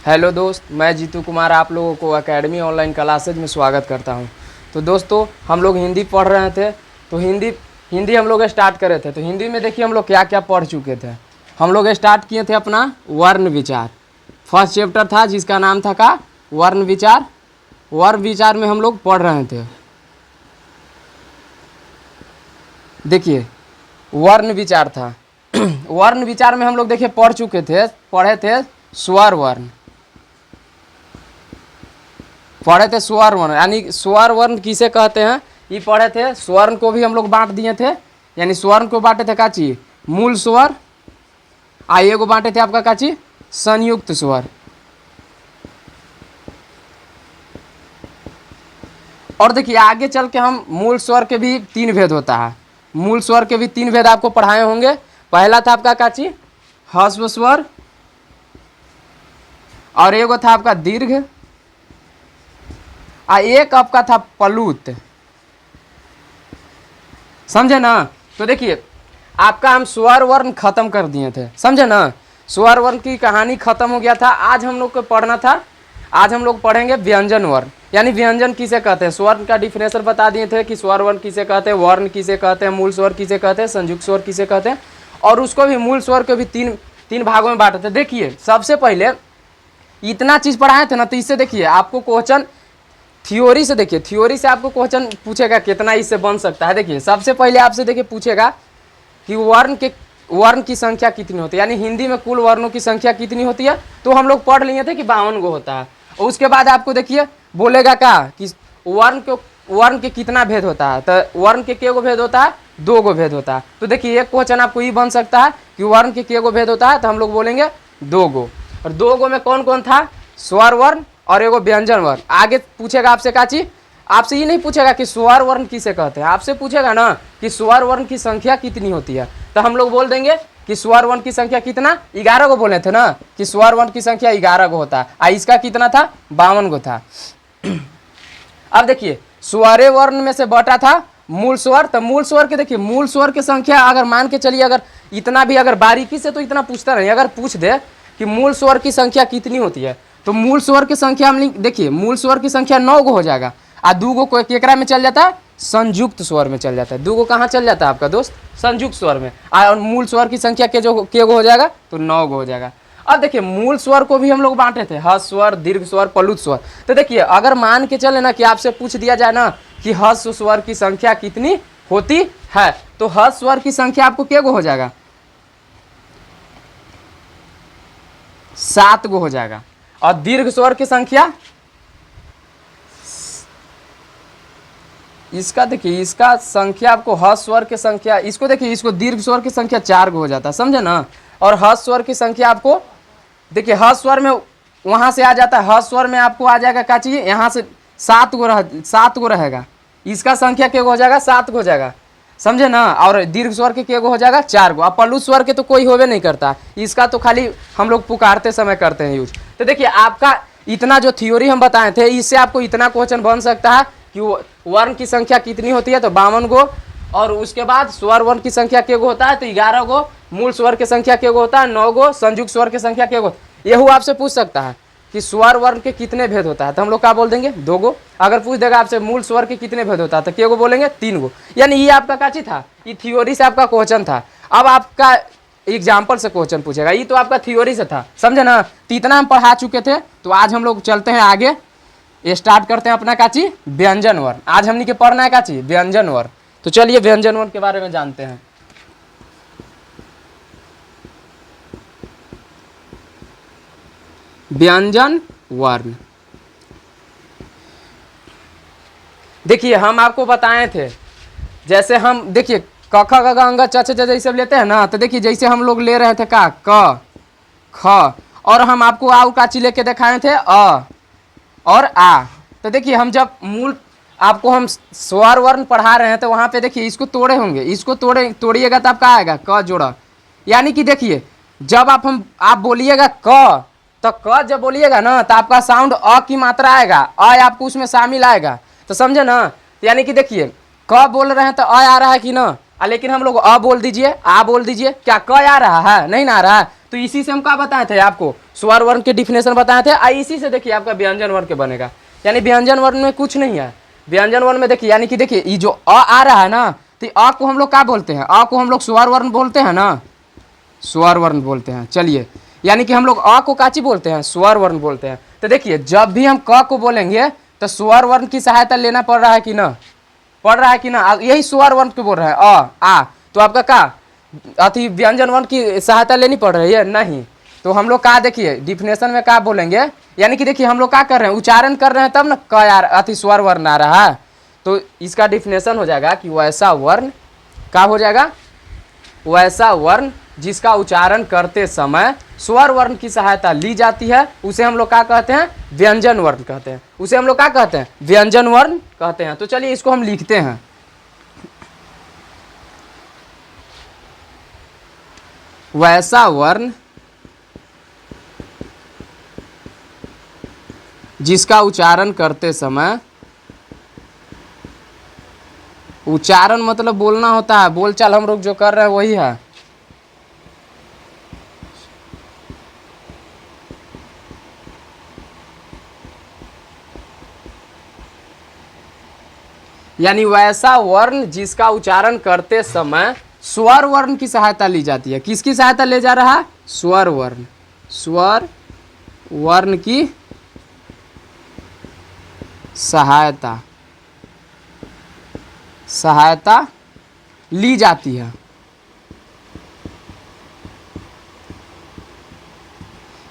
Hello दोस्त, मैं जीतू कुमार आप लोगों को एकेडमी ऑनलाइन क्लासेज में स्वागत करता हूं। तो दोस्तों, हम लोग हिंदी पढ़ रहे थे, तो हिंदी हम लोग स्टार्ट करे थे। तो हिंदी में देखिए हम लोग क्या क्या पढ़ चुके थे। हम लोग स्टार्ट किए थे अपना वर्ण विचार। फर्स्ट चैप्टर था जिसका नाम था का वर्ण विचार। वर्ण विचार में हम लोग पढ़ रहे थे। देखिए वर्ण विचार था। वर्ण विचार में हम लोग देखिए पढ़े थे स्वर वर्ण। पढ़े थे स्वर वर्ण, यानी स्वर वर्ण किसे कहते हैं ये पढ़े थे। स्वर्ण को भी हम लोग बांट दिए थे, यानी स्वर्ण को बांटे थे काची मूल स्वर, आइए को बांटे थे आपका काची संयुक्त स्वर। और देखिए आगे चल के हम मूल स्वर के भी 3 भेद होता है। मूल स्वर के भी 3 भेद आपको पढ़ाए होंगे। पहला था आपका काची ह्रस्व स्वर, और एगो था आपका दीर्घ, एक आपका था प्लुत। समझे ना। तो देखिए आपका हम स्वर वर्ण खत्म कर दिए थे, समझे ना। स्वर वर्ण की कहानी खत्म हो गया था। आज हम लोग को पढ़ना था, आज हम लोग पढ़ेंगे व्यंजन वर्ण, यानी व्यंजन किसे कहते हैं। स्वर्ण का डिफिनेशन बता दिए थे कि स्वर वर्ण किसे कहते हैं, वर्ण किसे कहते हैं, मूल स्वर किसे कहते हैं, संयुक्त स्वर किसे कहते हैं, और उसको भी मूल स्वर को भी तीन भागों में बांटे थे। देखिए सबसे पहले इतना चीज पढ़ाए थे ना, तो इससे देखिए आपको क्वेश्चन थ्योरी से, देखिए थ्योरी से आपको क्वेश्चन पूछेगा कितना इससे बन सकता है। देखिए सबसे पहले आपसे देखिए पूछेगा कि वर्ण की संख्या कितनी होती है, यानी हिंदी में कुल वर्णों की संख्या कितनी होती है। तो हम लोग पढ़ लिए थे कि 52 गो होता है। और उसके बाद आपको देखिए बोलेगा क्या कि वर्ण के कितना भेद होता है। तो वर्ण के गो भेद होता है, 2 गो भेद होता है। तो देखिए एक क्वेश्चन आपको ये बन सकता है कि वर्ण के गो भेद होता है, तो हम लोग बोलेंगे 2 गो। और 2 गो में कौन कौन था, स्वर वर्ण और एगो व्यंजन वर्ण। आगे पूछेगा आपसे का चीज, आपसे ये नहीं पूछेगा कि स्वर वर्ण किसे कहते हैं, आपसे पूछेगा ना कि स्वर वर्ण की संख्या कितनी होती है। तो हम लोग बोल देंगे कि स्वर वर्ण की संख्या कितना, 11 गो बोले थे ना कि स्वर वर्ण की संख्या 11 गो होता है। इसका कितना था, 52 गो था। अब देखिए स्वरे वर्ण में से बटा था मूल स्वर। तो मूल स्वर के देखिए मूल स्वर की संख्या अगर मान के चलिए, अगर इतना भी अगर बारीकी से तो इतना पूछता नहीं, अगर पूछ दे कि मूल स्वर की संख्या कितनी होती है, तो मूल स्वर की संख्या हम देखिए मूल स्वर की संख्या 9 गो हो जाएगा। 2 गो को केकरा में चल जाता है, संयुक्त स्वर में चल जाता है। 2 गो कहाँ चल जाता है आपका दोस्त, संयुक्त स्वर में। और मूल स्वर की संख्या के गो हो जाएगा, तो 9 गो हो जाएगा। अब देखिए मूल स्वर को भी हम लोग बांटे थे ह्रस्व स्वर, दीर्घ स्वर, प्लुत स्वर। तो देखिए अगर मान के चले ना कि आपसे पूछ दिया जाए ना कि ह्रस्व स्वर की संख्या कितनी होती है, तो ह्रस्व स्वर की संख्या आपको क्या गो हो जाएगा, 7 गो हो जाएगा। और दीर्घ स्वर की संख्या, इसका देखिए इसका संख्या आपको ह्रस्व स्वर की संख्या, इसको देखिए इसको दीर्घ स्वर की संख्या 4 गो हो जाता है, समझे ना। और ह्रस्व स्वर की संख्या आपको देखिए ह्रस्व स्वर में वहां से आ जाता है, ह्रस्व स्वर में आपको आ जाएगा क्या चाहिए, यहाँ से 7 गो रहेगा। इसका संख्या क्या हो जाएगा, 7 गो हो जाएगा, समझे ना। और दीर्घ स्वर के क्या हो जाएगा, 4 गो। अब प्लुत स्वर के तो कोई होवे नहीं करता, इसका तो खाली हम लोग पुकारते समय करते हैं यूज। तो देखिए आपका इतना जो थ्योरी हम बताए थे, इससे आपको इतना क्वेश्चन बन सकता है कि वर्ण की संख्या कितनी होती है, तो 52 गो। और उसके बाद स्वर वर्ण की संख्या क्या गो होता है, तो 11 गो। मूल स्वर की संख्या क्या गो होता है, 9 गो। संयुक्त स्वर की संख्या क्या गो, यही आपसे पूछ सकता है कि स्वर वर्ण के कितने भेद होता है, तो हम लोग क्या बोल देंगे, 2 गो। अगर पूछ देगा आपसे मूल स्वर के कितने भेद होता है, तो क्या गो बोलेंगे, 3 गो। यानी ये आपका काची था, ये थ्योरी से आपका क्वेश्चन था। अब आपका एग्जाम्पल से क्वेश्चन पूछेगा, ये तो आपका थ्योरी से था, समझे ना। तो इतना हम पढ़ा चुके थे। तो आज हम लोग चलते हैं आगे, स्टार्ट करते हैं अपना काची व्यंजन वर्ण। आज हमने के पढ़ना है काची व्यंजन वर्ण। तो चलिए व्यंजन वर्ण के बारे में जानते हैं। व्यंजन वर्ण, देखिए हम आपको बताए थे, जैसे हम देखिए क ख ग घ अंग च छ ज जैसे लेते हैं ना, तो देखिए जैसे हम लोग ले रहे थे का क ख, और हम आपको आउ काची लेके दिखाए थे अ और आ। तो देखिए हम जब मूल आपको हम स्वर वर्ण पढ़ा रहे हैं, तो वहां पे देखिए इसको तोड़े होंगे, इसको तोड़िएगा तो आपका आएगा क जोड़ा। यानी कि देखिए जब आप बोलिएगा क, तो क जब बोलिएगा ना, तो आपका साउंड अ की मात्रा आएगा, अ आपको उसमें शामिल आएगा। तो समझे ना। यानी कि देखिए क बोल रहे हैं तो अ आ रहा है कि ना, लेकिन हम लोग अ बोल दीजिए, आ बोल दीजिए, क्या क आ रहा है, नहीं ना आ रहा है। तो इसी से हम क्या बताए थे आपको, स्वर वर्ण के डिफिनेशन बताए थे। इसी से देखिए आपका व्यंजन वर्ण के बनेगा। यानी व्यंजन वर्ण में कुछ नहीं है। व्यंजन वर्ण में देखिए, यानी कि देखिए ये जो अ आ रहा है ना, तो अ को हम लोग क्या बोलते हैं, अ को हम लोग स्वर वर्ण बोलते हैं ना, स्वर वर्ण बोलते हैं। चलिए, यानी कि हम लोग अ को काची बोलते हैं, स्वर वर्ण बोलते हैं। तो देखिए जब भी हम क को बोलेंगे तो स्वर वर्ण की सहायता लेना पड़ रहा है कि ना, पढ़ रहा है कि ना, यही स्वर वर्ण को बोल रहे हैं आ। तो आपका का अति व्यंजन वर्ण की सहायता लेनी पड़ रही है, नहीं। तो हम लोग का देखिए डिफिनेशन में क्या बोलेंगे, यानी कि देखिए हम लोग क्या कर रहे हैं, उच्चारण कर रहे हैं तब ना क यार अति स्वर वर्ण आ रहा है। तो इसका डिफिनेशन हो जाएगा कि वैसा वर्ण क्या हो जाएगा, वैसा वर्ण जिसका उच्चारण करते समय स्वर वर्ण की सहायता ली जाती है, उसे हम लोग क्या कहते हैं, व्यंजन वर्ण कहते हैं। उसे हम लोग क्या कहते हैं, व्यंजन वर्ण कहते हैं। तो चलिए इसको हम लिखते हैं। वैसा वर्ण जिसका उच्चारण करते समय, उच्चारण मतलब बोलना होता है, बोलचाल हम लोग जो कर रहे हैं वही है। यानी वैसा वर्ण जिसका उच्चारण करते समय स्वर वर्ण की सहायता ली जाती है। किसकी सहायता ले जा रहा है, स्वर वर्ण, स्वर वर्ण की सहायता ली जाती है।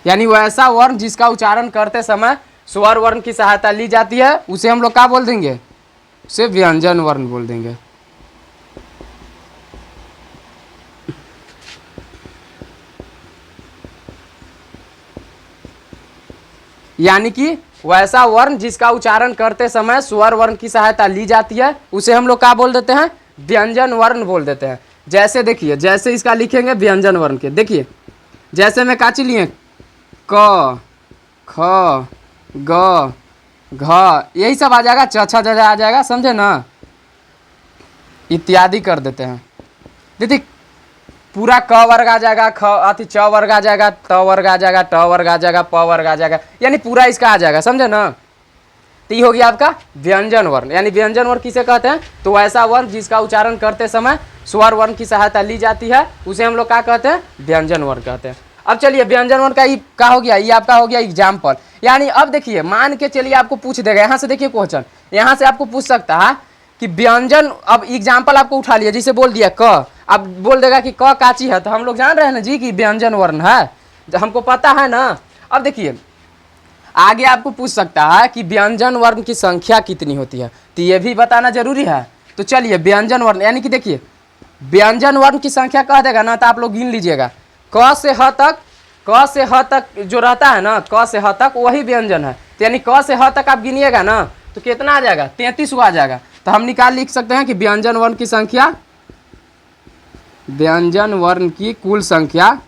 यानी वैसा वर्ण जिसका उच्चारण करते समय स्वर वर्ण की सहायता ली जाती है, उसे हम लोग क्या बोल देंगे, उसे व्यंजन वर्ण बोल देंगे। यानी कि वैसा वर्ण जिसका उच्चारण करते समय स्वर वर्ण की सहायता ली जाती है, उसे हम लोग क्या बोल देते हैं, व्यंजन वर्ण बोल देते हैं। जैसे देखिए, जैसे इसका लिखेंगे व्यंजन वर्ण के, देखिए जैसे में काची लिए क, ख, ग, घ, यही सब आ जाएगा, छ छ ज आ जाएगा, समझे ना, इत्यादि कर देते हैं। देखिए पूरा क वर्ग आ जाएगा, ख अति च वर्ग आ जाएगा, त वर्ग आ जाएगा, ट वर्ग आ जाएगा, प वर्ग आ जाएगा, यानी पूरा इसका आ जाएगा, समझे ना। तो ये हो गया आपका व्यंजन वर्ण। यानी व्यंजन वर्ण किसे कहते हैं, तो वैसा वर्ण जिसका उच्चारण करते समय स्वर वर्ण की सहायता ली जाती है, उसे हम लोग क्या कहते हैं, व्यंजन वर्ण कहते हैं। अब चलिए व्यंजन वर्ण का क्या हो गया, ये आपका हो गया एग्जाम्पल। यानी अब देखिए मान के चलिए आपको पूछ देगा, यहाँ से देखिए क्वेश्चन, यहाँ से आपको पूछ सकता है कि व्यंजन, अब एग्जाम्पल आपको उठा लिया, जिसे बोल दिया क, अब बोल देगा कि क काची है, तो हम लोग जान रहे हैं ना जी कि व्यंजन वर्ण है, हमको पता है ना। अब देखिए आगे आपको पूछ सकता है कि व्यंजन वर्ण की संख्या कितनी होती है, तो ये भी बताना जरूरी है। तो चलिए व्यंजन वर्ण, यानी कि देखिए व्यंजन वर्ण की संख्या कह देगा ना, तो आप लोग गिन लीजिएगा, क से ह तक, क से ह तक जो रहता है ना, क से ह तक वही व्यंजन है। तो यानी क से ह तक आप गिनिएगा ना, तो कितना आ जाएगा, 33 आ जाएगा। तो हम निकाल लिख सकते हैं कि व्यंजन वर्ण की संख्या, व्यंजन वर्ण की कुल संख्या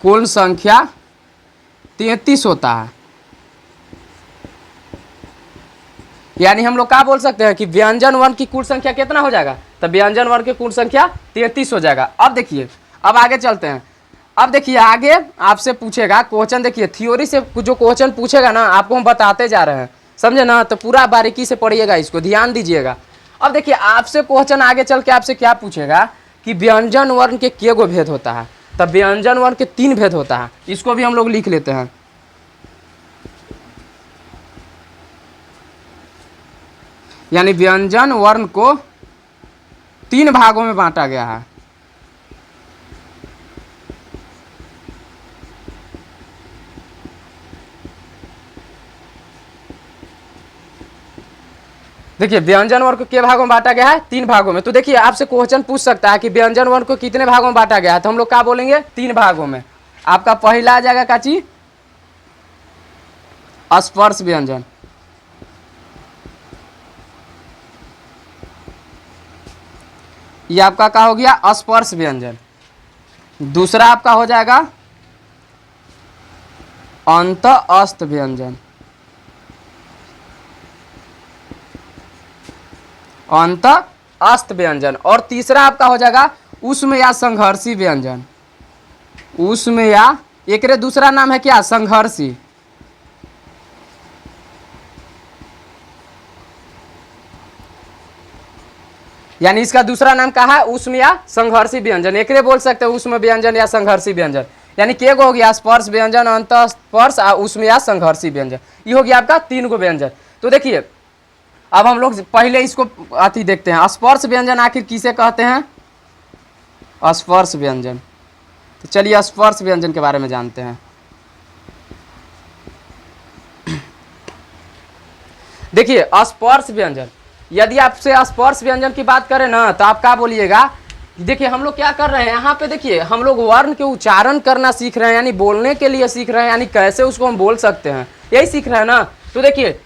कुल संख्या 33 होता है। यानी हम लोग क्या बोल सकते हैं कि व्यंजन वर्ण की कुल संख्या कितना हो जाएगा, तो व्यंजन वर्ण की कुल संख्या 33 हो जाएगा। अब देखिए, अब आगे चलते हैं। अब देखिए आगे आपसे पूछेगा क्वेश्चन, देखिए थ्योरी से जो क्वेश्चन पूछेगा ना, आपको हम बताते जा रहे हैं, समझे ना, तो पूरा बारीकी से पढ़िएगा, इसको ध्यान दीजिएगा। अब देखिए आपसे क्वेश्चन आगे चल के आपसे क्या पूछेगा कि व्यंजन वर्ण के कितने गो भेद होता है, तब व्यंजन वर्ण के 3 भेद होता है। इसको भी हम लोग लिख लेते हैं। यानी व्यंजन वर्ण को 3 भागों में बांटा गया है। देखिए व्यंजन वर्ण को कितने भागों में बांटा गया है, 3 भागों में। तो देखिए आपसे क्वेश्चन पूछ सकता है कि व्यंजन वर्ण को कितने भागों में बांटा गया है, तो हम लोग क्या बोलेंगे, 3 भागों में। आपका पहला आ जाएगा काची, स्पर्श व्यंजन, ये आपका क्या हो गया, स्पर्श व्यंजन। दूसरा आपका हो जाएगा अंत अस्त व्यंजन, अंत अस्त व्यंजन, और तीसरा आपका हो जाएगा उष्म या संघर्षी व्यंजन। उष्म या एक रे दूसरा नाम है क्या, संघर्षी। यानी इसका दूसरा नाम क्या है, उष्म या संघर्षी व्यंजन। एक रे बोल सकते हैं उष्म व्यंजन या संघर्षी व्यंजन। यानी के गो हो गया, स्पर्श व्यंजन, अंतःस्पर्श, उष्म या संघर्षी व्यंजन। ये हो गया आपका 3 गो व्यंजन। तो देखिए अब हम लोग पहले इसको अति देखते हैं, स्पर्श व्यंजन आखिर किसे कहते हैं, स्पर्श व्यंजन। तो चलिए स्पर्श व्यंजन के बारे में जानते हैं। देखिए स्पर्श व्यंजन, यदि आपसे स्पर्श व्यंजन की बात करें ना तो आप क्या बोलिएगा, देखिए हम लोग क्या कर रहे हैं यहाँ पे, देखिए हम लोग वर्ण के उच्चारण करना सीख रहे हैं, यानी बोलने के लिए सीख रहे हैं, यानी कैसे उसको हम बोल सकते हैं, यही सीख रहे हैं ना। तो देखिए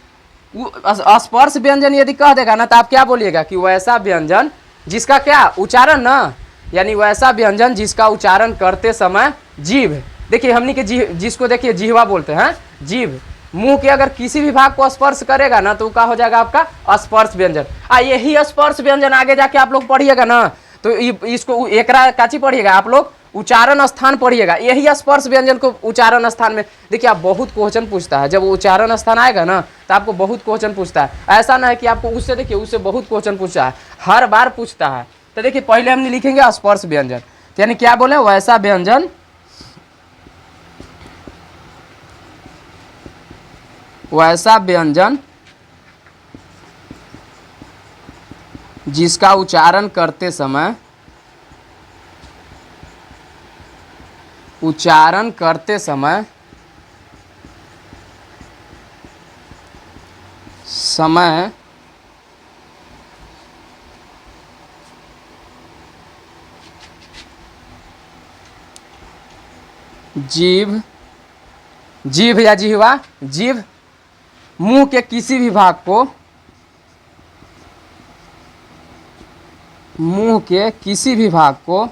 स्पर्श व्यंजन यदि कह देगा ना तो आप क्या बोलिएगा कि वैसा व्यंजन जिसका क्या उच्चारण ना, यानी वैसा व्यंजन जिसका उच्चारण करते समय जीभ, देखिए हमनी के जिसको देखिए जिह्वा बोलते हैं, जीभ मुंह के अगर किसी भी भाग को स्पर्श करेगा ना तो क्या हो जाएगा आपका स्पर्श व्यंजन। यही स्पर्श व्यंजन आगे जाके आप लोग पढ़िएगा ना तो इसको एकरा काची पढ़िएगा आप लोग, उच्चारण स्थान पढ़िएगा। यही स्पर्श व्यंजन को उच्चारण स्थान में देखिए आप बहुत क्वेश्चन पूछता है, जब उच्चारण स्थान आएगा ना तो आपको बहुत क्वेश्चन पूछता है। ऐसा ना है कि आपको उससे, देखिए उससे बहुत क्वेश्चन पूछता है, हर बार पूछता है। तो देखिए पहले हम लिखेंगे स्पर्श व्यंजन, यानी क्या बोले, वैसा व्यंजन, वैसा व्यंजन जिसका उच्चारण करते समय, उच्चारण करते समय जीभ, जीभ या जिह्वा, जीभ मुंह के किसी भी भाग को, मुंह के किसी भी भाग को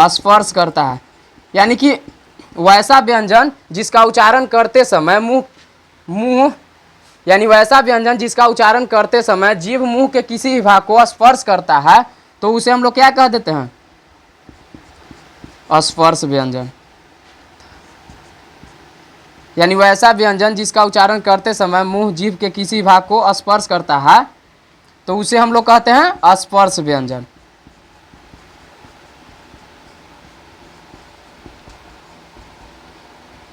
स्पर्श करता है। यानी कि वैसा व्यंजन जिसका उच्चारण करते समय मुंह यानी वैसा व्यंजन जिसका उच्चारण करते समय जीभ मुंह के किसी भी भाग को स्पर्श करता है तो उसे हम लोग क्या कह देते हैं, स्पर्श व्यंजन। यानी वैसा व्यंजन जिसका उच्चारण करते समय मुंह जीभ के किसी भाग को स्पर्श करता है तो उसे हम लोग कहते हैं स्पर्श व्यंजन।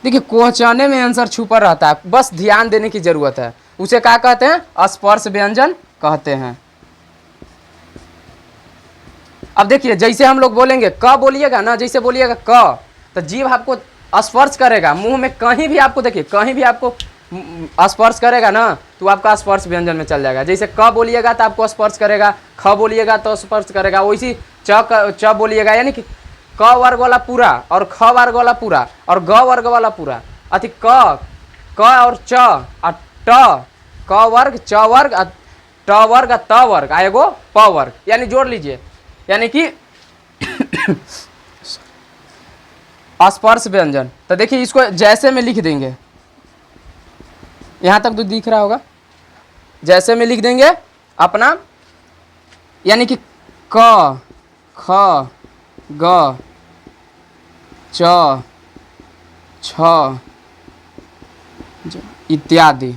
देखिए क्वेश्चन में आंसर छुपा रहता है, बस ध्यान देने की जरूरत है। उसे क्या कहते हैं, स्पर्श व्यंजन कहते हैं। अब देखिए जैसे हम लोग बोलेंगे क बोलिएगा ना, जैसे बोलिएगा क तो जीभ आपको स्पर्श करेगा मुंह में, कहीं भी आपको, देखिए कहीं भी आपको स्पर्श करेगा ना तो आपका स्पर्श व्यंजन में चल जाएगा। जैसे क बोलिएगा तो आपको स्पर्श करेगा, ख बोलिएगा तो स्पर्श करेगा, वैसी च बोलिएगा, यानी कि क वर्ग वाला पूरा और ख वर्ग वाला पूरा और ग वर्ग वाला पूरा, अति क और च और ट, क वर्ग च वर्ग ट वर्ग त वर्ग एगो प वर्ग, यानी जोड़ लीजिए, यानी कि स्पर्श व्यंजन। तो देखिए इसको जैसे में लिख देंगे, यहाँ तक तो दिख रहा होगा, जैसे में लिख देंगे अपना, यानी कि क ख ग च छ इत्यादि।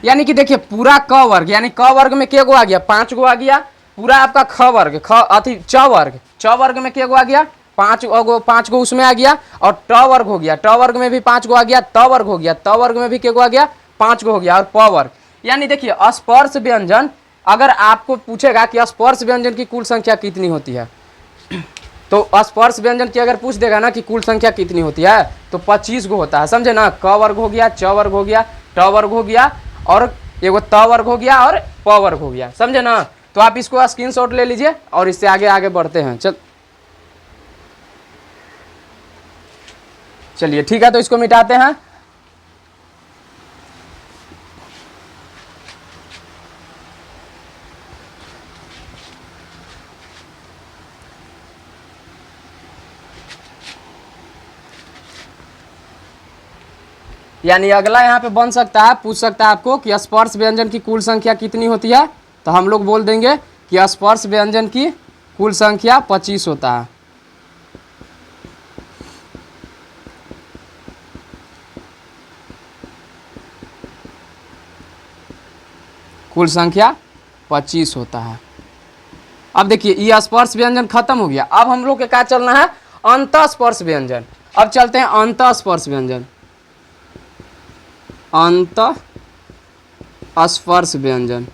यानी कि देखिए पूरा क वर्ग, यानी क वर्ग में के गो आ गया, 5 गो आ गया। पूरा आपका ख वर्ग, च वर्ग, च वर्ग में के गो आ गया, 5 गो उसमें आ गया। और ट वर्ग हो गया, ट वर्ग में भी 5 गो आ गया। त वर्ग हो गया, त वर्ग में भी के गो आ गया, 5 गो हो गया। और प वर्ग, यानी देखिए स्पर्श व्यंजन, अगर आपको पूछेगा कि स्पर्श व्यंजन की कुल संख्या कितनी होती है तो स्पर्श व्यंजन की अगर पूछ देगा ना कि कुल संख्या कितनी होती है तो 25 गो होता है, समझे ना। क वर्ग हो गया, च वर्ग हो गया, ट वर्ग हो गया और एगो त वर्ग हो गया और प वर्ग हो गया, समझे ना। तो आप इसको स्क्रीनशॉट ले लीजिए और इससे आगे आगे बढ़ते हैं। चलिए ठीक है, तो इसको मिटाते हैं। यानी अगला यहाँ पे बन सकता है, पूछ सकता है आपको कि स्पर्श व्यंजन की कुल संख्या कितनी होती है, तो हम लोग बोल देंगे कि स्पर्श व्यंजन की कुल संख्या 25 होता है। कुल संख्या 25 होता है। अब देखिए ये स्पर्श व्यंजन खत्म हो गया। अब हम लोग के क्या चलना है, अंतःस्पर्श व्यंजन। अब चलते हैं अंतःस्पर्श व्यंजन। अंतःस्पर्श व्यंजन,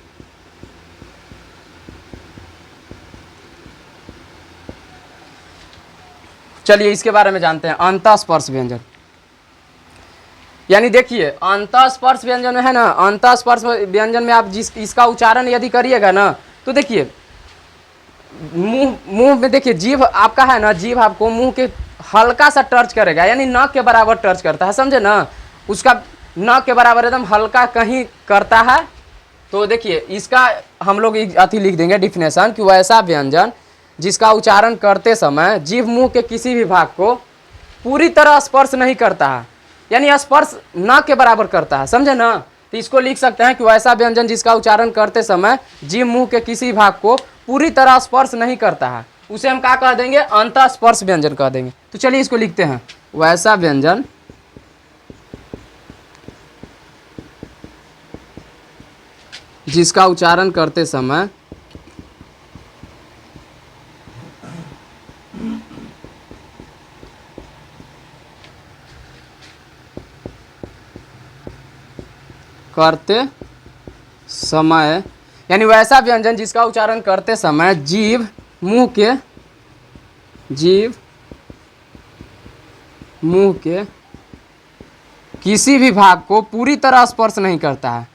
चलिए इसके बारे में जानते हैं। अंतःस्पर्श व्यंजन यानी देखिए अंतःस्पर्श व्यंजन में है ना, अंतःस्पर्श व्यंजन में आप इसका उच्चारण यदि करिएगा ना, तो देखिए मुंह में देखिए जीभ आपका है ना, जीभ आपको मुंह के हल्का सा टच करेगा, यानी नाक के बराबर टच करता है, समझे ना, उसका नाक के बराबर एकदम हल्का कहीं करता है। तो देखिए इसका हम लोग अति लिख देंगे डिफिनेशन कि वैसा व्यंजन जिसका उच्चारण करते समय जीभ मुंह के किसी भी भाग को पूरी तरह स्पर्श नहीं करता है, यानी स्पर्श नाक के बराबर करता है, समझे ना। तो इसको लिख सकते हैं कि वैसा व्यंजन जिसका उच्चारण करते समय जीभ मुंह के किसी भाग को पूरी तरह स्पर्श नहीं करता है, उसे हम क्या कह देंगे, अंतःस्पर्श व्यंजन कह देंगे। तो चलिए इसको लिखते हैं, वैसा व्यंजन जिसका उच्चारण करते समय यानी वैसा व्यंजन जिसका उच्चारण करते समय जीभ मुंह के किसी भी भाग को पूरी तरह स्पर्श नहीं करता है।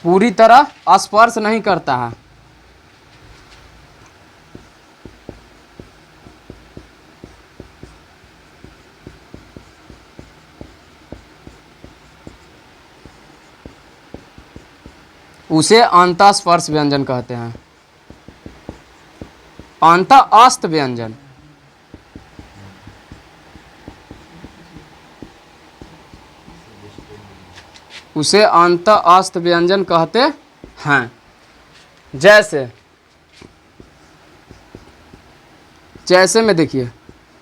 पूरी तरह स्पर्श नहीं करता है। उसे अंतःस्पर्श व्यंजन कहते हैं। अंतःस्थ व्यंजन, उसे अंतःस्थ व्यंजन कहते हैं। जैसे में देखिए,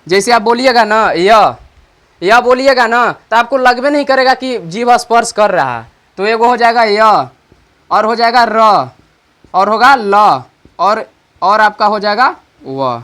जैसे आप बोलिएगा ना यह बोलिएगा ना, तो आपको लगबे नहीं करेगा कि जीभ स्पर्श कर रहा है। तो एगो हो जाएगा य, और हो जाएगा र, और होगा ल, और आपका हो जाएगा व।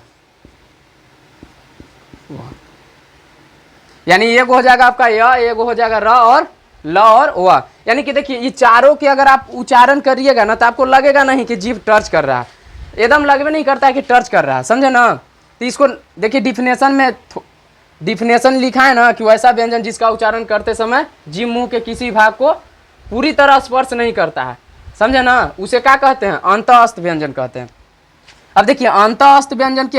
यानी एगो हो जाएगा आपका य, एगो हो जाएगा र, और ल और व। यानी कि देखिए ये चारों के अगर आप उच्चारण करिएगा ना, तो आपको लगेगा नहीं कि जीभ टच कर रहा है, एकदम लगबे नहीं करता है कि टच कर रहा है, समझे ना। तो इसको देखिए डिफिनेशन में डिफिनेशन लिखा है ना कि वैसा व्यंजन जिसका उच्चारण करते समय जीभ मुंह के किसी भाग को पूरी तरह स्पर्श नहीं करता है, समझे ना, उसे क्या कहते हैं, अंतःस्थ व्यंजन कहते हैं। अब देखिए अंतःस्थ व्यंजन की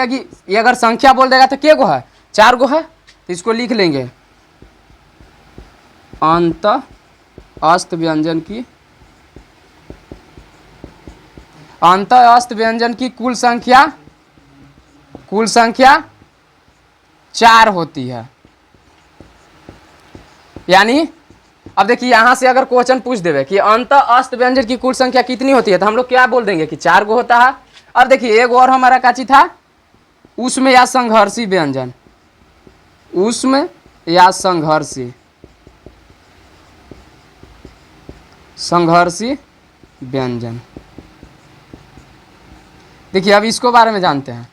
अगर संख्या बोल देगा तो क्या गो है, 4 गो है। तो इसको लिख लेंगे, अंतःस्थ व्यंजन की कुल संख्या 4 होती है। यानी अब देखिए यहां से अगर क्वेश्चन पूछ देवे कि अंतःस्थ व्यंजन की कुल संख्या कितनी होती है, तो हम लोग क्या बोल देंगे कि 4 गो होता है। अब देखिए एक और हमारा काची था, उष्म या संघर्षी व्यंजन, उष्म या संघर्षी व्यंजन। देखिए अब इसको बारे में जानते हैं।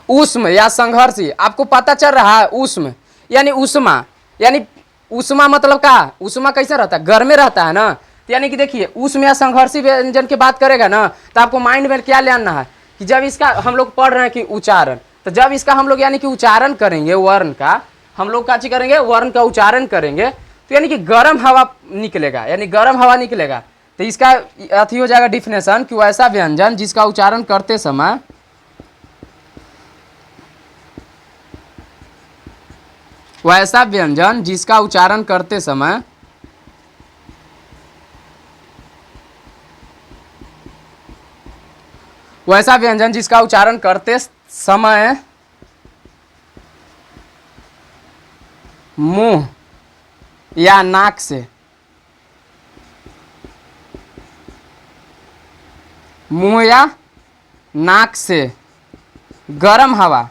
उष्म या संघर्षी, आपको पता चल रहा है, उष्म यानी उष्मा, यानी उष्मा मतलब क्या, उष्मा कैसे रहता है, गर्म में रहता है ना। तो यानी कि देखिए उष्म या संघर्षी व्यंजन की बात करेगा ना, तो आपको माइंड में क्या लेना है कि जब इसका हम लोग पढ़ रहे हैं कि उच्चारण, तो जब इसका हम लोग यानी कि उच्चारण करेंगे वर्ण का, हम लोग क्या चीज करेंगे, वर्ण का उच्चारण करेंगे, तो यानी कि गर्म हवा निकलेगा, यानी गर्म हवा निकलेगा। तो इसका अथी हो जाएगा डिफिनेशन कि वैसा व्यंजन जिसका उच्चारण करते समय वैसा व्यंजन जिसका उच्चारण करते समय मुंह या नाक से गर्म हवा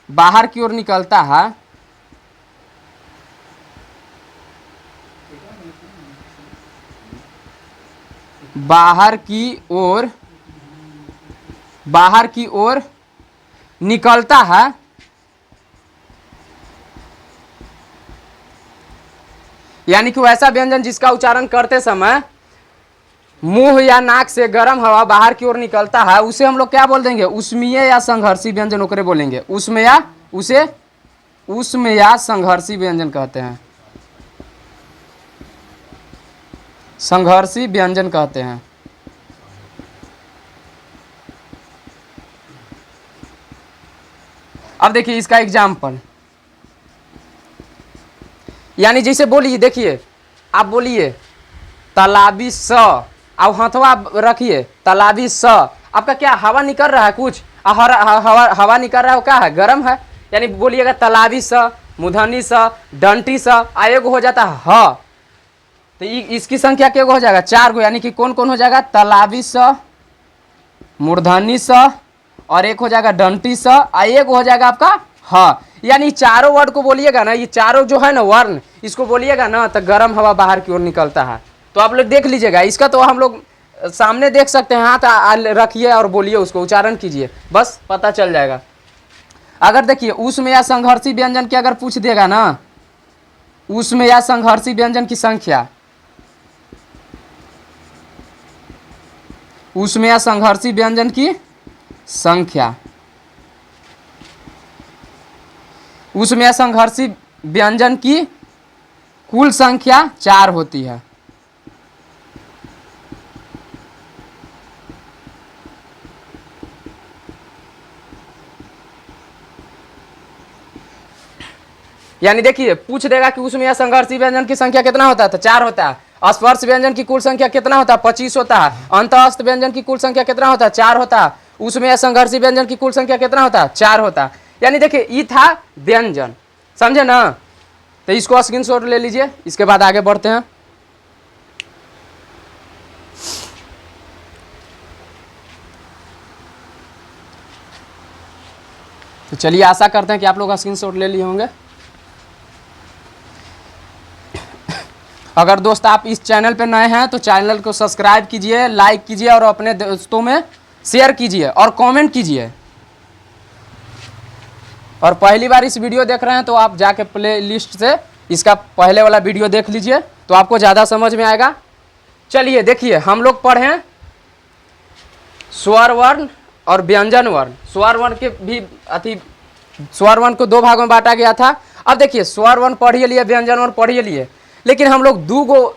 बाहर की ओर निकलता है, बाहर की ओर निकलता है, यानी कि वैसा व्यंजन जिसका उच्चारण करते समय मुंह या नाक से गर्म हवा बाहर की ओर निकलता है, उसे हम लोग क्या बोल देंगे? उष्मीय या संघर्षी व्यंजन ओकरे बोलेंगे। उष्म या संघर्षी व्यंजन कहते हैं, संघर्षी व्यंजन कहते हैं। अब देखिए इसका एग्जाम्पल, यानी जैसे बोलिए, देखिए आप बोलिए तालाबी स, अब हथवा रखिए तालाबी स, आपका क्या हवा निकल रहा है? कुछ हवा निकल रहा है, वो क्या है? गर्म है। यानी बोलिएगा तालाबी स, मूर्धनी स, डंटी स, आएगो हो जाता है ह, तो इसकी संख्या क्या हो जाएगा? 4 गो। यानी कि कौन कौन हो जाएगा? तालाबी स, मूर्धनी स, और एक हो जाएगा डंटी स, एक हो जाएगा आपका ह। यानी चारों वर्ड को बोलिएगा ना, ये चारों जो है ना वर्ण, इसको बोलिएगा ना तो गर्म हवा बाहर की ओर निकलता है। तो आप लोग देख लीजिएगा, इसका तो हम लोग सामने देख सकते हैं, हाथ रखिए और बोलिए, उसको उच्चारण कीजिए, बस पता चल जाएगा। अगर देखिए उष्म या संघर्षी व्यंजन की अगर पूछ देगा ना, उष्म या संघर्षी व्यंजन की संख्या, उष्म या संघर्षी व्यंजन की संख्या, उष्म या संघर्षी व्यंजन की कुल संख्या 4 होती है। यानी देखिए पूछ देगा कि उष्म या संघर्षी व्यंजन की संख्या कितना होता है, तो 4 होता है। स्पर्श व्यंजन की कुल संख्या कितना होता है? 25 होता है। अंतःस्थ व्यंजन की कुल संख्या कितना होता है? 4 होता है। उष्म या संघर्षी व्यंजन की कुल संख्या कितना होता है? 4 होता है। यानी देखिए ये था व्यंजन, समझे ना? तो इसको स्क्रीनशॉट ले लीजिए, इसके बाद आगे बढ़ते हैं। तो चलिए आशा करते हैं कि आप लोग स्क्रीनशॉट ले लिए होंगे। अगर दोस्त आप इस चैनल पे नए हैं तो चैनल को सब्सक्राइब कीजिए, लाइक कीजिए और अपने दोस्तों में शेयर कीजिए और कमेंट कीजिए। और पहली बार इस वीडियो देख रहे हैं तो आप जाके प्ले लिस्ट से इसका पहले वाला वीडियो देख लीजिए, तो आपको ज़्यादा समझ में आएगा। चलिए देखिए हम लोग पढ़ें स्वर वर्ण और व्यंजन वर्ण। स्वर वर्ण के भी स्वर वर्ण को 2 भागों में बांटा गया था। अब देखिए स्वर वर्ण पढ़िए लिए, व्यंजन वर्ण पढ़िए लिए, लेकिन हम लोग 2 गो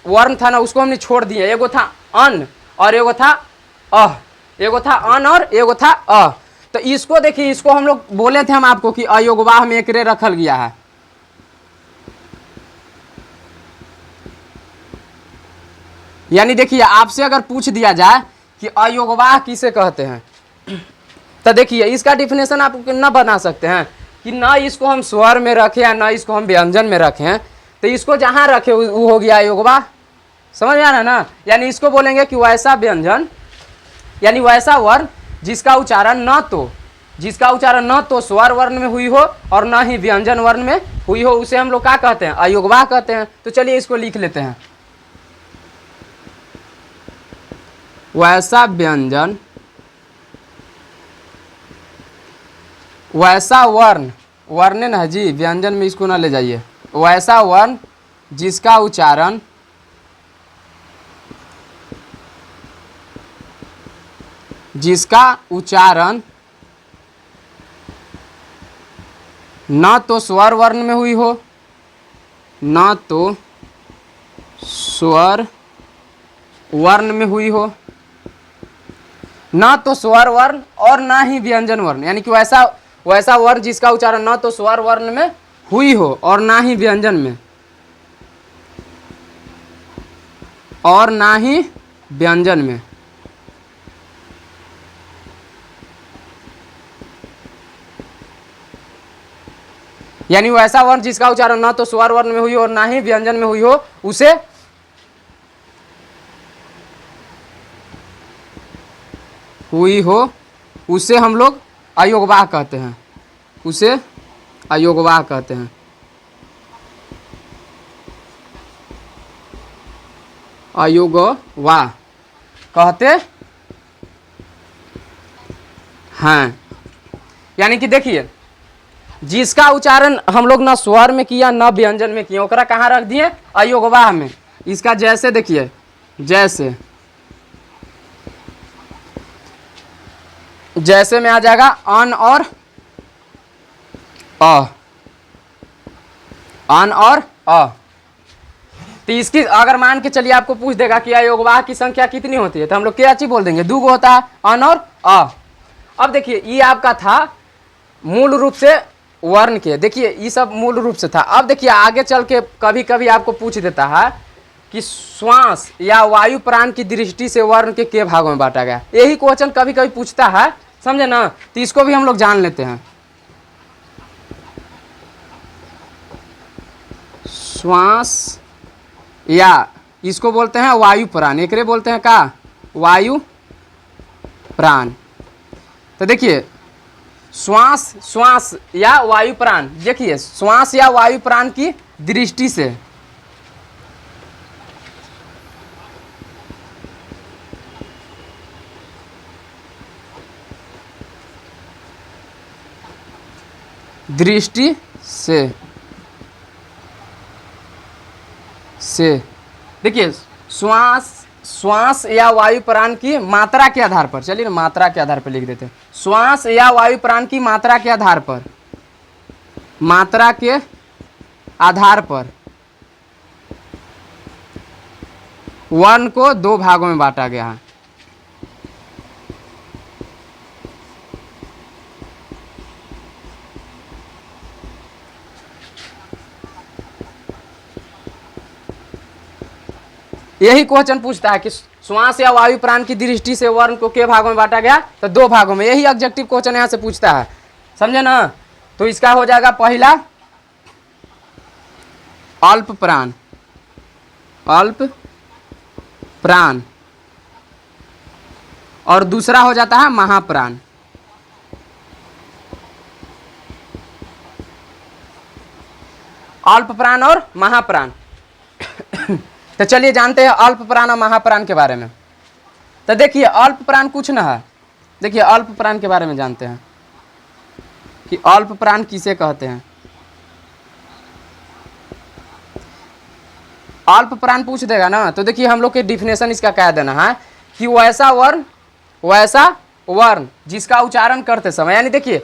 वर्ण था ना, उसको हमने छोड़ दिए। एगो था अन और एगो था अह, एगो था अन और एगो था अह। तो इसको देखिए, इसको हम लोग बोले थे हम आपको कि अयोगवाह में एकरे रखल गया है। यानी देखिए आपसे अगर पूछ दिया जाए कि अयोगवाह किसे कहते हैं, तो देखिए इसका डिफिनेशन आप न बना सकते हैं कि ना इसको हम स्वर में रखें या ना इसको हम व्यंजन में रखें। तो इसको जहां रखे वो हो गया अयोगवाह, समझ में आ रहा है ना? यानी इसको बोलेंगे कि वैसा व्यंजन, यानी वैसा वर्ण जिसका उच्चारण न तो स्वर वर्ण में हुई हो और न ही व्यंजन वर्ण में हुई हो, उसे हम लोग क्या कहते हैं? अयोगवाह कहते हैं। तो चलिए इसको लिख लेते हैं। वैसा व्यंजन, वैसा वर्ण, वर्ण ना जी, व्यंजन में इसको ना ले जाइए। वैसा वर्ण जिसका उच्चारण न तो स्वर वर्ण में हुई हो, न तो स्वर वर्ण में हुई हो, न तो स्वर वर्ण और ना ही व्यंजन वर्ण। यानी कि वैसा वर्ण जिसका उच्चारण न तो स्वर वर्ण में हुई हो और ना ही व्यंजन में, और ना ही व्यंजन में। यानी वैसा वर्ण जिसका उच्चारण ना तो स्वर वर्ण में हुई हो और ना ही व्यंजन में हुई हो, उसे हुई हो उसे हम लोग अयोगवाह कहते हैं, उसे अयोगवाह कहते हैं। अयोगवाह कहते हैं। यानी कि देखिए, जिसका उच्चारण हम लोग ना स्वर में किया ना व्यंजन में किया, ओकरा कहाँ रख दिए? अयोगवाह में। इसका जैसे देखिए, जैसे जैसे में आ जाएगा अन और अ, अन और अ। तो इसकी अगर मान के चलिए आपको पूछ देगा कि अयोगवाह की संख्या कितनी होती है, तो हम लोग क्या चीज बोल देंगे? 2 गो होता है, अन और अ। अब देखिए, ये आपका था मूल रूप से वर्ण के, देखिए ये सब मूल रूप से था। अब देखिए आगे चल के कभी कभी आपको पूछ देता है कि श्वास या वायु प्राण की दृष्टि से वर्ण के भागों में बांटा गया। यही क्वेश्चन कभी कभी पूछता है, समझे ना? तो इसको भी हम लोग जान लेते हैं। श्वास या इसको बोलते हैं वायु प्राण, एकरे बोलते हैं का? वायु प्राण। तो देखिए श्वास, श्वास या वायु प्राण, देखिए श्वास या वायु प्राण की दृष्टि से, दृष्टि से देखिए श्वास, श्वास या वायु प्राण की मात्रा के आधार पर, चलिए ना मात्रा के आधार पर लिख देते हैं। श्वास या वायु प्राण की मात्रा के आधार पर, मात्रा के आधार पर वर्ण को 2 भागों में बांटा गया है। यही क्वेश्चन पूछता है कि श्वास या वायु प्राण की दृष्टि से वर्ण को के भागों में बांटा गया? तो 2 भागों में। यही ऑब्जेक्टिव क्वेश्चन यहां से पूछता है, समझे ना? तो इसका हो जाएगा पहला अल्प प्राण, अल्प प्राण, और दूसरा हो जाता है महाप्राण। अल्प प्राण और महाप्राण। तो चलिए जानते हैं अल्प प्राण और महाप्राण के बारे में। तो देखिए अल्प प्राण कुछ ना है, देखिए अल्प प्राण के बारे में जानते हैं कि अल्प प्राण किसे कहते हैं। अल्प प्राण पूछ देगा ना, तो देखिए हम लोग के डिफिनेशन इसका कह देना है कि वैसा वर्ण जिसका उच्चारण करते समय, यानी देखिए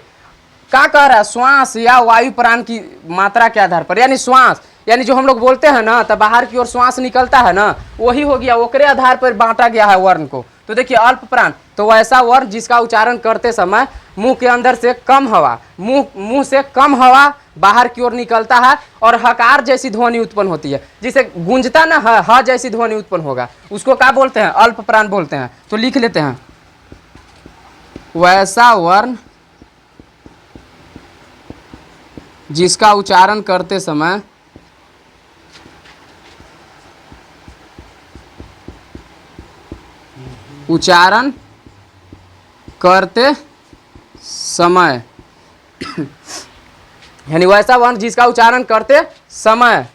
क्या कह रहा है? श्वास या वायु प्राण की मात्रा के आधार पर, यानी श्वास यानी जो हम लोग बोलते हैं ना, तो बाहर की ओर श्वास निकलता है ना, वही हो गया, ओकरे आधार पर बांटा गया है वर्ण को। तो देखिए अल्प प्राण तो वैसा वर्ण जिसका उच्चारण करते समय मुंह के अंदर से कम हवा, मुंह से कम हवा बाहर की ओर निकलता है और हकार जैसी ध्वनि उत्पन्न होती है, जिसे गूंजता ना ह जैसी ध्वनि उत्पन्न होगा, उसको क्या बोलते हैं? अल्प प्राण बोलते हैं। तो लिख लेते हैं, वैसा वर्ण जिसका उच्चारण करते समय यानी वैसा वर्ण जिसका उच्चारण करते समय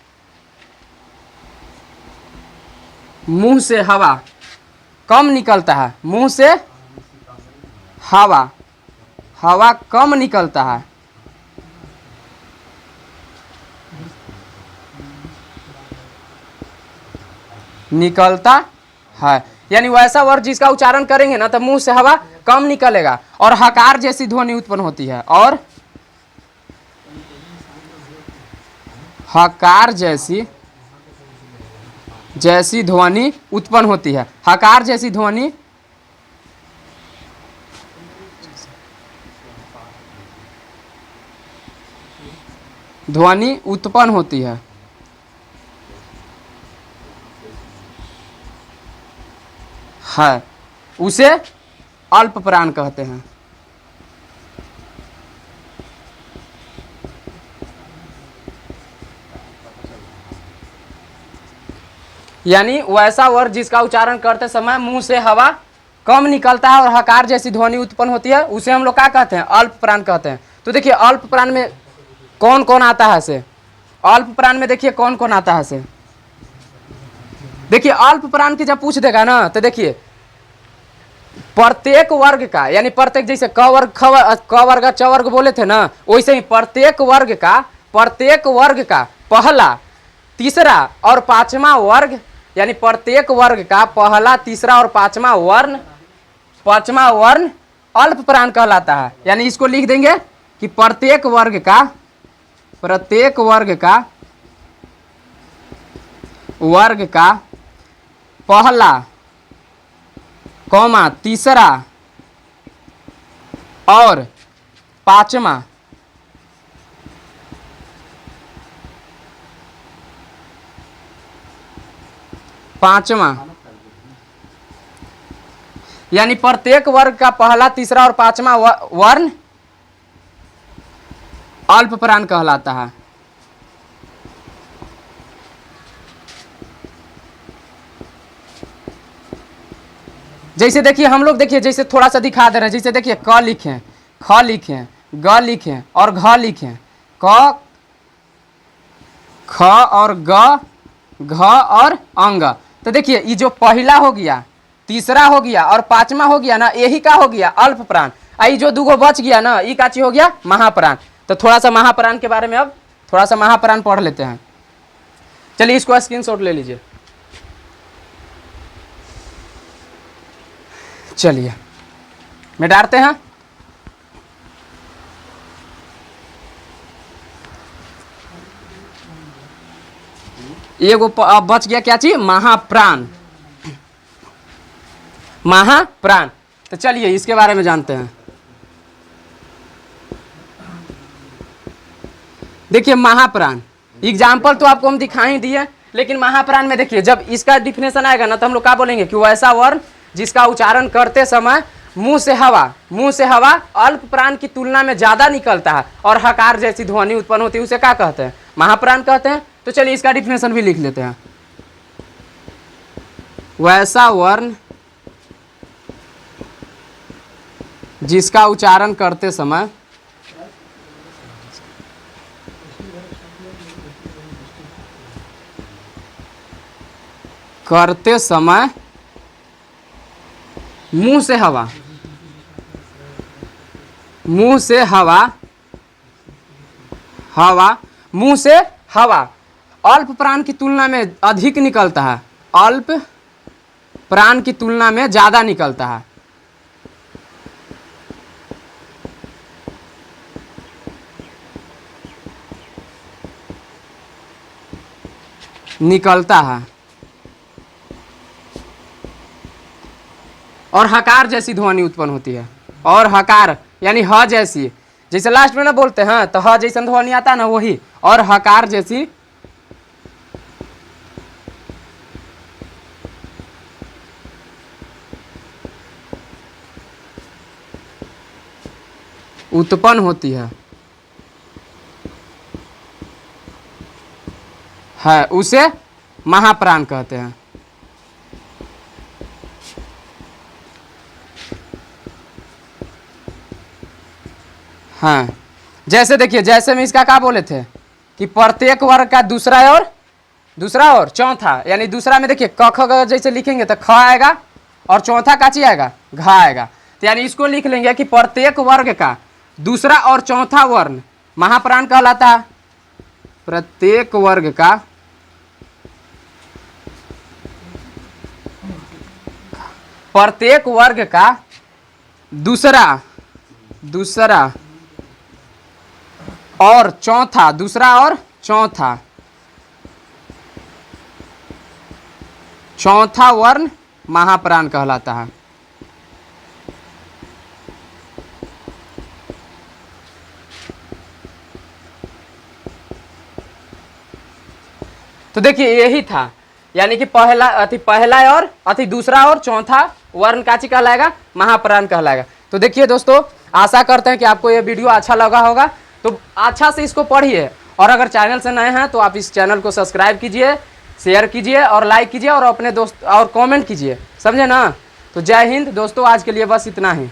मुंह से हवा कम निकलता है, मुंह से हवा कम निकलता है, यानी वैसा वर्ण जिसका उच्चारण करेंगे ना तो मुंह से हवा कम निकलेगा और हकार जैसी ध्वनि उत्पन्न होती है, और हकार जैसी ध्वनि उत्पन्न होती है। हकार जैसी ध्वनि ध्वनि उत्पन्न होती है उसे अल्प प्राण कहते हैं। यानी वैसा वर्ग जिसका उच्चारण करते समय मुंह से हवा कम निकलता है और हकार जैसी ध्वनि उत्पन्न होती है, उसे हम लोग क्या कहते हैं? अल्प प्राण कहते हैं। तो देखिए अल्प प्राण में कौन कौन आता है से? अल्प प्राण में देखिए कौन कौन आता है से? देखिए अल्प प्राण की जब पूछ देगा ना, तो देखिए प्रत्येक वर्ग का, यानी प्रत्येक, जैसे क वर्ग क वर्ग च वर्ग बोले थे ना, वैसे ही प्रत्येक वर्ग का पहला, तीसरा और पांचवा वर्ग, यानी प्रत्येक वर्ग का पहला, तीसरा और पांचवा वर्ण अल्प प्राण कहलाता है। यानी इसको लिख देंगे कि प्रत्येक वर्ग का पहला, कौमा, तीसरा और पांचवा यानी प्रत्येक वर्ग का पहला, तीसरा और पांचवा वर्ण अल्प प्राण कहलाता है। जैसे देखिए हम लोग, देखिए जैसे थोड़ा सा दिखा दे रहे हैं, जैसे देखिए क लिखें, ख लिखें, ग लिखें और घ लिखें, क, ख और ग, घ और अंग। तो देखिए ये जो पहला हो गया, तीसरा हो गया और पांचवा हो गया ना, यही का हो गया? अल्प प्राण। आई जो दूगो बच गया ना, ये का चीज हो गया? महाप्राण। तो थोड़ा सा महाप्राण के बारे में अब थोड़ा सा महाप्राण पढ़ लेते हैं। चलिए इसको स्क्रीनशॉट ले लीजिए। चलिए मिटाते हैं। एगो बच गया, क्या चीज? महाप्राण। महाप्राण। तो चलिए इसके बारे में जानते हैं। देखिए महाप्राण एग्जाम्पल तो आपको हम दिखा ही दिए, लेकिन महाप्राण में देखिए जब इसका डिफिनेशन आएगा ना, तो हम लोग क्या बोलेंगे कि वैसा वर्ण जिसका उच्चारण करते समय मुंह से हवा अल्प प्राण की तुलना में ज्यादा निकलता है और हकार जैसी ध्वनि उत्पन्न होती है, उसे क्या कहते हैं? महाप्राण कहते हैं। तो चलिए इसका डिफिनेशन भी लिख लेते हैं। वैसा वर्ण जिसका उच्चारण करते समय मुंह से हवा अल्प प्राण की तुलना में अधिक निकलता है, अल्प प्राण की तुलना में ज्यादा निकलता है। और हकार जैसी ध्वनि उत्पन्न होती है। और हकार यानी ह जैसी, जैसे लास्ट में ना बोलते हैं तो ह जैसा ध्वनि आता है ना, वही। और हकार जैसी उत्पन्न होती है, उसे महाप्राण कहते हैं। हाँ, जैसे देखिए, जैसे में इसका क्या बोले थे कि प्रत्येक वर्ग का दूसरा और चौथा, यानी दूसरा में देखिए क ख ग जैसे लिखेंगे तो ख आएगा और चौथा का ची आएगा? घ आएगा। तो यानी इसको लिख लेंगे कि प्रत्येक वर्ग का दूसरा और चौथा वर्ण महाप्राण कहलाता है। प्रत्येक वर्ग का दूसरा और चौथा वर्ण महाप्राण कहलाता है। तो देखिए यही था, यानी कि पहला और दूसरा और चौथा वर्ण काची कहलाएगा, महाप्राण कहलाएगा। तो देखिए दोस्तों, आशा करते हैं कि आपको ये वीडियो अच्छा लगा होगा, तो अच्छा से इसको पढ़िए, और अगर चैनल से नए हैं तो आप इस चैनल को सब्सक्राइब कीजिए, शेयर कीजिए और लाइक कीजिए और अपने दोस्त और कमेंट कीजिए, समझे ना। तो जय हिंद दोस्तों, आज के लिए बस इतना ही।